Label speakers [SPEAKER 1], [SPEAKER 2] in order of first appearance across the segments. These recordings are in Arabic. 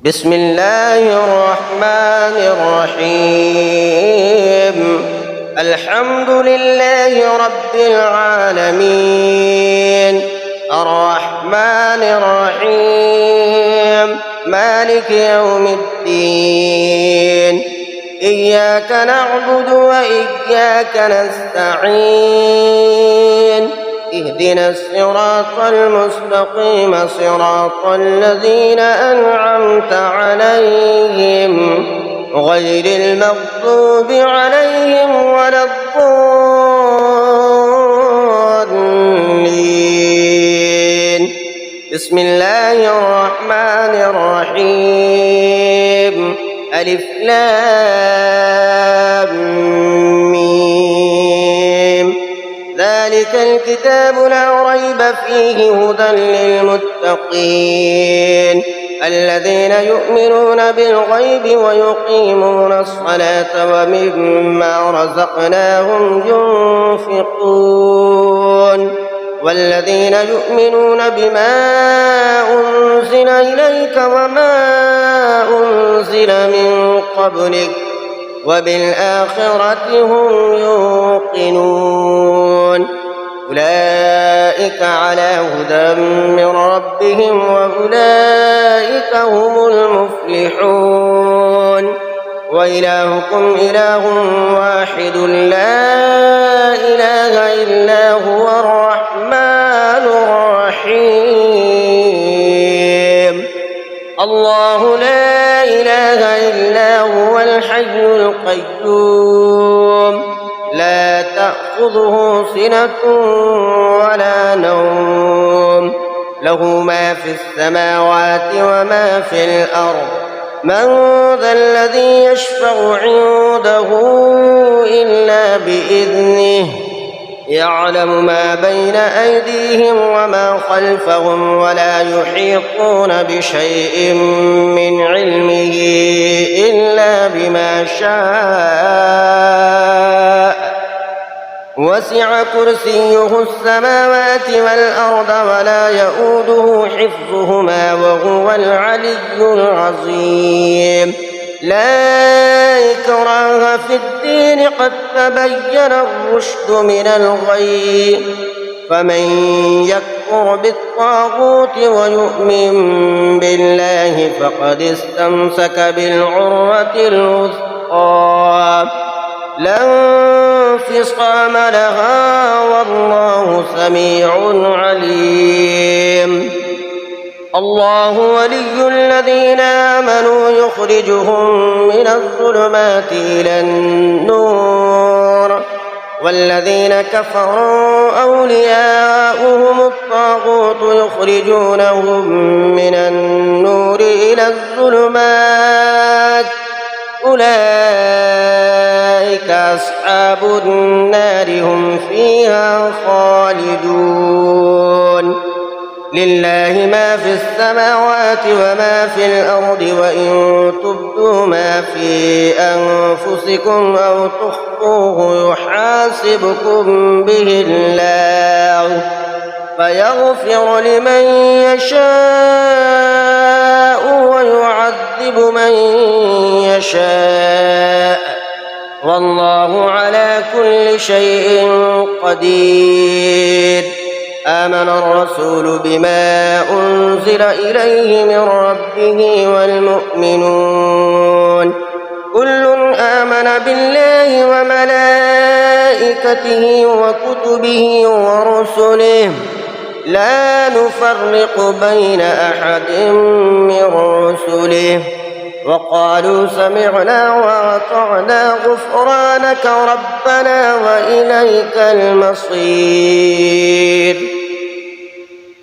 [SPEAKER 1] بسم الله الرحمن الرحيم. الحمد لله رب العالمين، الرحمن الرحيم، مالك يوم الدين. إياك نعبد وإياك نستعين. اهدنا الصراط المستقيم، صراط الذين أنعمت عليهم غير المغضوب عليهم ولا الضالين. بسم الله الرحمن الرحيم. ألف لام ميم. ذلك الكتاب لا ريب فيه هدى للمتقين الذين يؤمنون بالغيب ويقيمون الصلاة ومما رزقناهم ينفقون والذين يؤمنون بما أنزل إليك وما أنزل من قبلك وبالآخرة هم يوقنون. أولئك على هدى من ربهم وأولئك هم المفلحون. وإلهكم إله واحد لا إله إلا هو الرحمن الرحيم. الله لا إله إلا هو الحي القيوم، لا تأخذه سنة ولا نوم، له ما في السماوات وما في الأرض. من ذا الذي يشفع عنده إلا بإذنه، يعلم ما بين أيديهم وما خلفهم ولا يحيطون بشيء من علمه إلا بما شاء. وسع كرسيه السماوات والأرض ولا يؤوده حفظهما وهو العلي العظيم. لا إكراه في الدين، قد تبين الرشد من الغي. فمن يكفر بالطاغوت ويؤمن بالله فقد استمسك بالعروة الوثقى لا انفصام لها، والله سميع عليم. الله ولي الذين آمنوا يخرجهم من الظلمات إلى النور، والذين كفروا أولياؤهم الطاغوت يخرجونهم من النور إلى الظلمات. أولئك أصحاب النار هم فيها خالدون. لله ما في السماوات وما في الأرض، وإن تبدوا ما في أنفسكم أو تخفوه يحاسبكم به الله فيغفر لمن يشاء ويعذب من يشاء، والله على كل شيء قدير. آمن الرسول بما أنزل إليه من ربه والمؤمنون كل آمن بالله وملائكته وكتبه ورسله لا نفرق بين أحد من رسله، وقالوا سمعنا وأطعنا غفرانك ربنا وإليك المصير.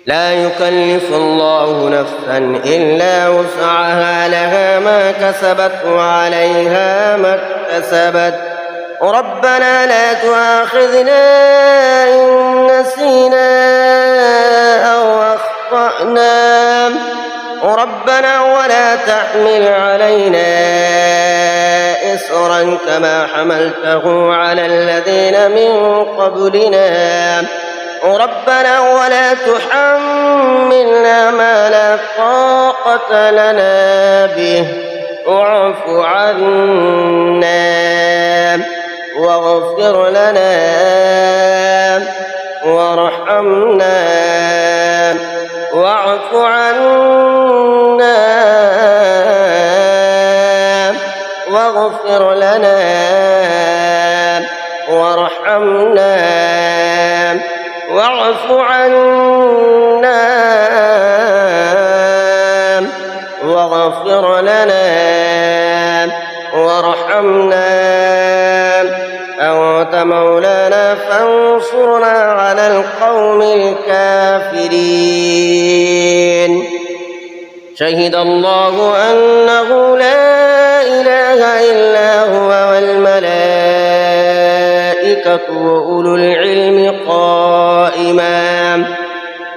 [SPEAKER 1] لا يكلف الله نفسا إلا وسعها، لها ما كسبت وعليها ما اكتسبت. ربنا لا تؤاخذنا إن نسينا أو أخطأنا، ربنا ولا تحمل علينا إصرا كما حملته على الذين من قبلنا. ربنا ولا تحملنا ما لا طاقة لنا به واعف عنا واغفر لنا وارحمنا واعف عنا واغفر لنا وارحمنا واعف عنا واغفر لنا وارحمنا أنت مولانا فانصرنا على القوم الكافرين. شهد الله أنه لا إله إلا هو والملائكة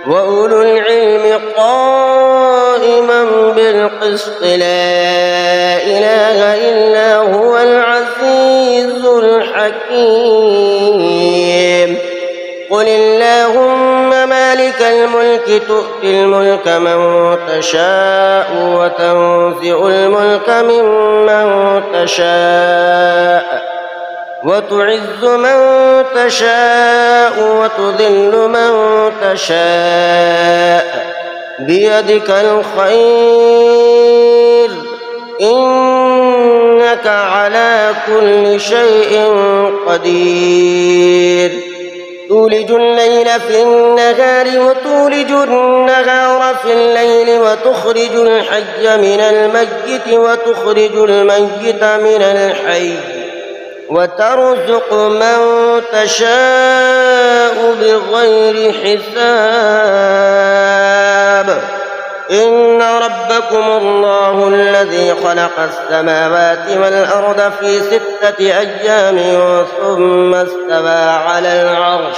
[SPEAKER 1] وأولو العلم قائما بالقسط لا إله إلا هو العزيز الحكيم. قل اللهم مالك الملك تؤتي الملك من تشاء وتنزع الملك ممن تشاء وتعز من تشاء وتذل من تشاء بيدك الخير إنك على كل شيء قدير. تولج الليل في النهار وتولج النهار في الليل وتخرج الحي من الميت وتخرج الميت من الحي وترزق من تشاء بغير حساب. إن ربكم الله الذي خلق السماوات والأرض في 6 أيام ثم استوى على العرش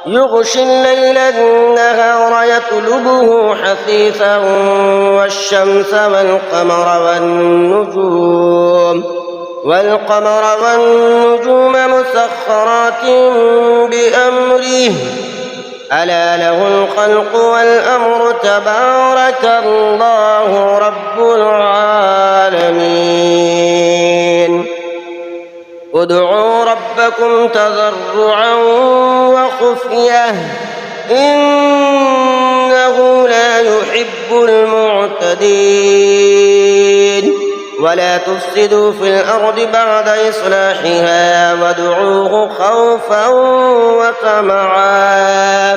[SPEAKER 1] يغشي الليل النهار يطلبه حثيثا والشمس والقمر والنجوم مسخرات بأمره ألا له الخلق والأمر تبارك الله رب العالمين. ادعوا ربكم تضرعا وخفية إنه لا يحب المعتدين. ولا تفسدوا في الأرض بعد إصلاحها وادعوه خوفا وطمعا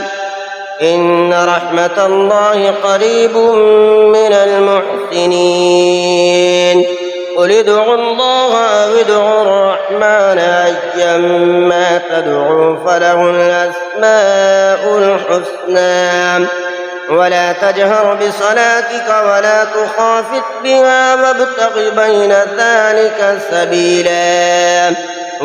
[SPEAKER 1] إن رحمة الله قريب من المحسنين. قل ادعوا الله أو ادعوا الرحمن أيما تدعوا فله الأسماء الحسنى ولا تجهر بصلاتك ولا تخافت بها وابتغ بين ذلك سبيلا.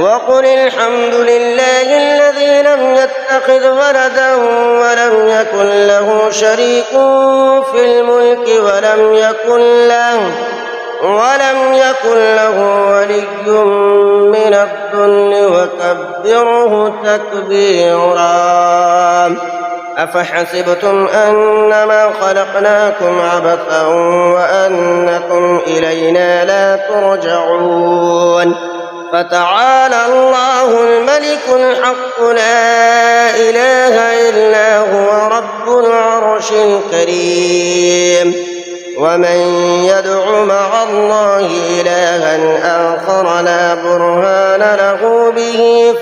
[SPEAKER 1] وقل الحمد لله الذي لم يتخذ ولدا ولم يكن له شريك في الملك ولم يكن له ولي من الذل وكبره تكبيرا. أفحسبتم أنما خلقناكم عبثا وأنكم إلينا لا ترجعون. فتعالى الله الملك الحق لا إله إلا هو رب العرش الكريم. ومن يدع مع الله إلها آخر لا برهان له به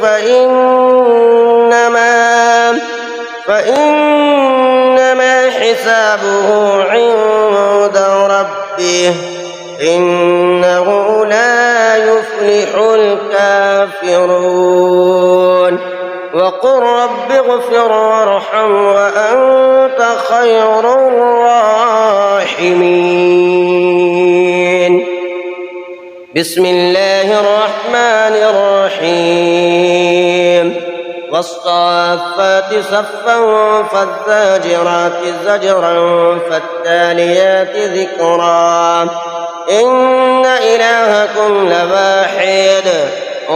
[SPEAKER 1] فإنما حسابه عند ربه إنه لا يفلح الكافرون. وقل رب اغفر وارحم وأنت خير الراحمين. بسم الله الرحمن الرحيم. والصافات صفا فالزاجرات زجرا فالتاليات ذكرا إن إلهكم لواحد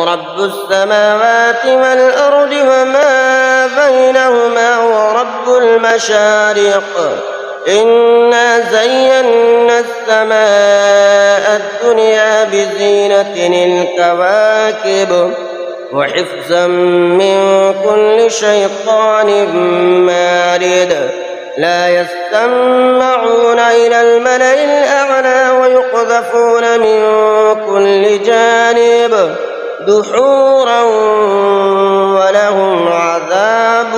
[SPEAKER 1] رب السماوات والأرض وما بينهما ورب المشارق إنا زينا السماء الدنيا بزينة الكواكب وحفظا من كل شيطان مارد لا يستمعون إلى الملأ الأعلى ويقذفون من كل جانب دحورا ولهم عذاب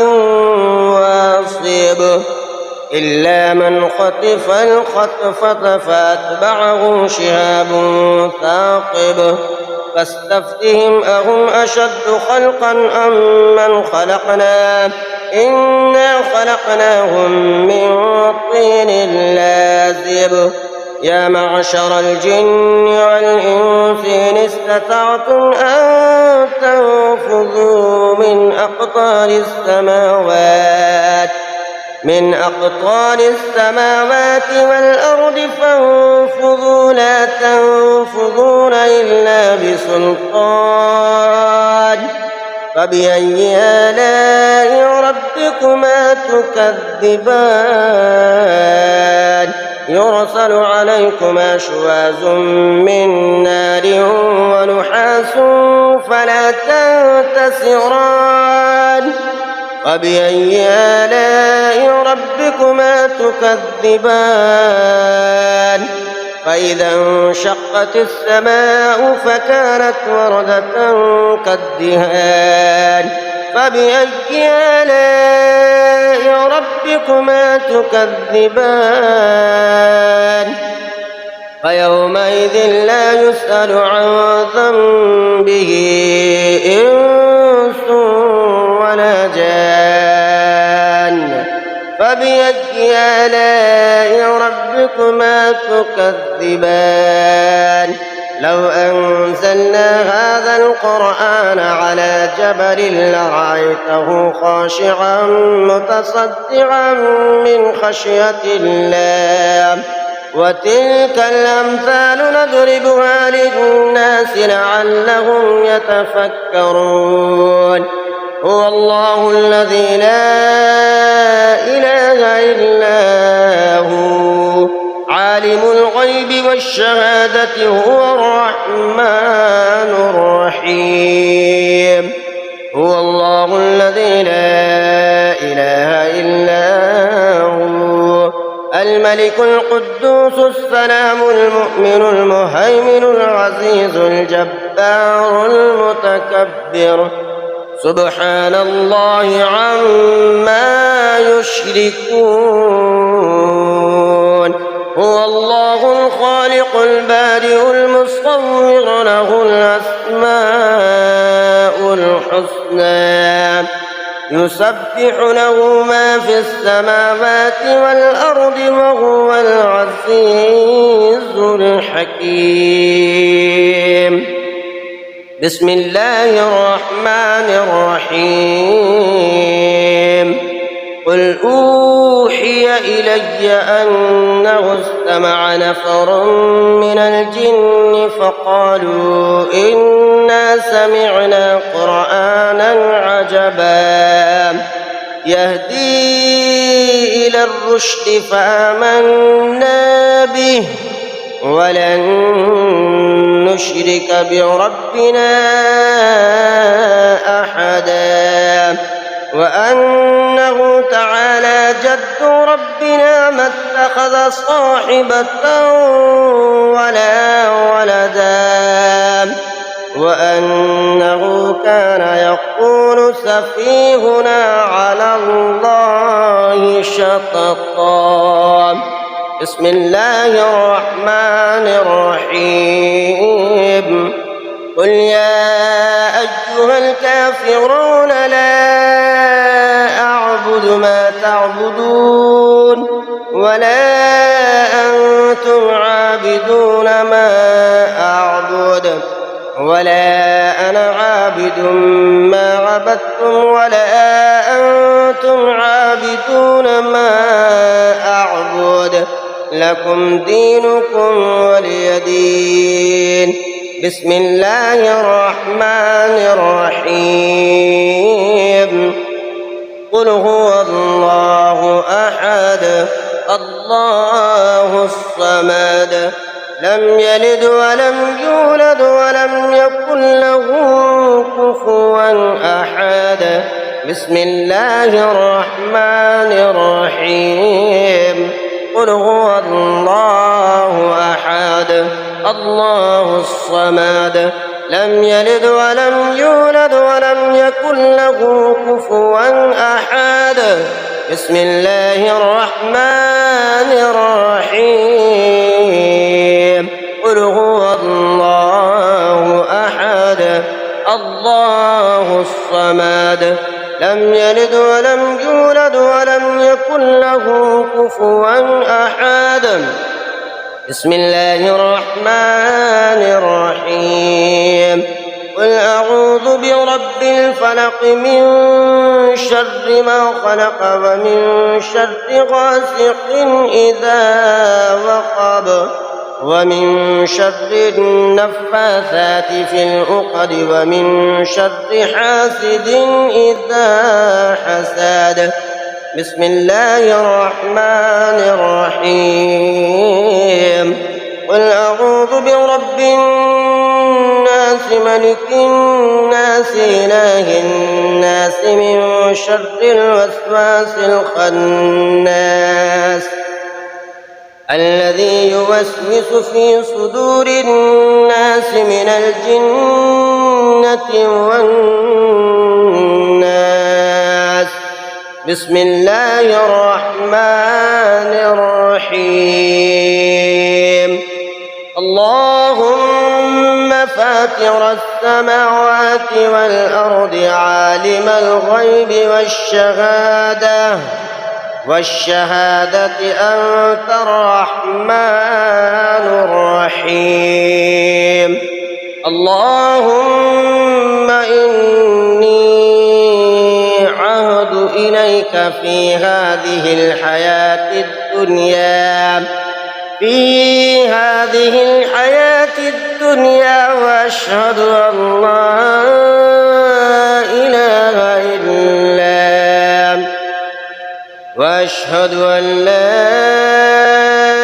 [SPEAKER 1] واصب إلا من خطف الخطفة فأتبعه شهاب ثاقب فاستفتهم أهم أشد خلقا أم من خلقنا إنا خلقناهم من طين لازب يا معشر الجن والإنس إن استطعتم أن تنفذوا من أقطار السماوات والأرض فانفذوا لا تنفذون إلا بسلطان فبأي آلاء ربكما تكذبان يرسل عليكما شواظ من نار ونحاس فلا تنتصران فبأي آلاء ربكما تكذبان فإذا انشقت السماء فكانت وردة كالدهان فبأي آلاء ربكما تكذبان فيومئذ لا يسأل عن ذنبه إنس ولا جان فبأي آلاء ربكما تكذبان لو أنزلنا هذا القرآن على جبل لرأيته خاشعا متصدعا من خشية الله وتلك الأمثال نضربها للناس لعلهم يتفكرون هو الله الذي لا إله إلا هو عالم الغيب والشهادة هو الرحمن الرحيم هو الله الذي لا إله إلا هو الملك القدوس السلام المؤمن المهيمن العزيز الجبار المتكبر سبحان الله عما يشركون هو الله الخالق البارئ المصور له الأسماء الحسنى يسبح له ما في السماوات والأرض وهو العزيز الحكيم بسم الله الرحمن الرحيم قل أوحي إلي أنه استمع نفر من الجن فقالوا إنا سمعنا قرآنا عجبا يهدي إلى الرشد فآمنا به ولن نشرك بربنا أحدا وأنه تعالى جد ربنا ما اتخذ صاحبة ولا ولدا وأنه كان يقول سفيهنا على الله شططا بسم الله الرحمن الرحيم قل يا أيها الكافرون لا أعبد ما تعبدون ولا أنتم عابدون ما أعبد ولا أنا عابد ما عبدتم ولا أنتم عابدون ما أعبد لكم دينكم ولي دين بسم الله الرحمن الرحيم قل هو الله أحد الله الصمد لم يلد ولم يولد ولم يكن له كفوا أحد بسم الله الرحمن الرحيم قل هو الله أحد الله الصمد لم يلد ولم يولد ولم يكن له كفوا أحد بسم الله الرحمن الرحيم قل هو الله أحد الله الصمد لم يلد ولم يولد ولم يكن له كفوا أحد بسم الله الرحمن الرحيم قل أعوذ برب الفلق من شر ما خلق ومن شر غاسق إذا وقب ومن شر النفاثات في العقد ومن شر حاسد إذا حسد بسم الله الرحمن الرحيم قل أعوذ برب الناس ملك الناس إله الناس من شر الوسواس الخناس الذي يوسوس في صدور الناس من الجنة والناس بسم الله الرحمن الرحيم اللهم فاطر السماوات والأرض عالم الغيب والشهادة أنت الرحمن الرحيم اللهم إني عهد إليك في هذه الحياة الدنيا وأشهد أن لا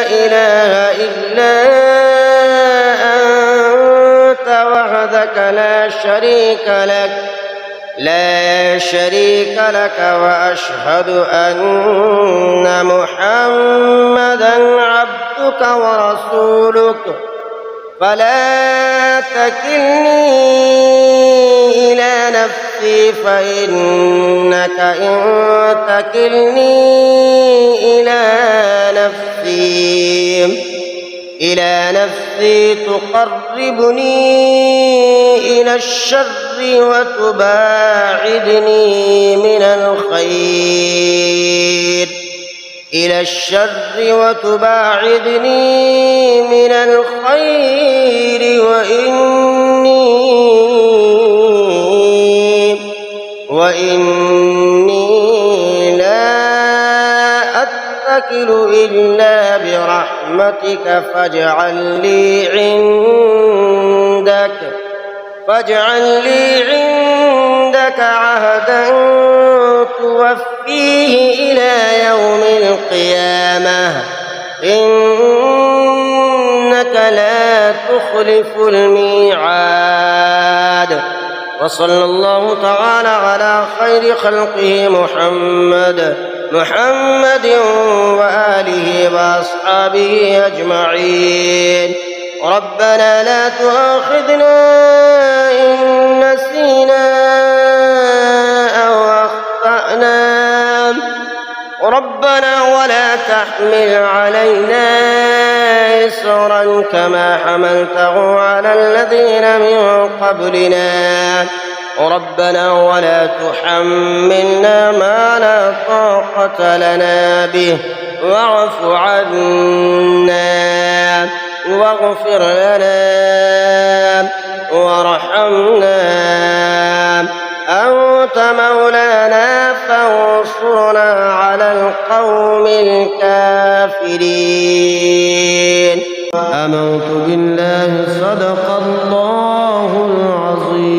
[SPEAKER 1] إله إلا أنت وحدك لا شريك لك وأشهد أن محمدًا عبدك ورسولك فلا تكلني إلى نفسي فإنك إن تكلني إلى نفسي تقربني إلى الشر وتباعدني من الخير وإني لا أتكل إلا برحمتك فاجعل لي عندك عهدا توفيه إلى يوم القيامة إنك لا تخلف الميعاد وصلى الله تعالى على خير خلقه محمد وآله وأصحابه أجمعين ربنا لا تؤاخذنا إن نسينا أو أخطأنا ربنا ولا تحمل علينا إصرا كما حملته على الذين من قبلنا ربنا ولا تحملنا ما لا طاقة لنا به واعف عنا واغفر لنا وارحمنا أنت مولانا فانصرنا على القوم الكافرين. آمنت بالله صدق الله العظيم.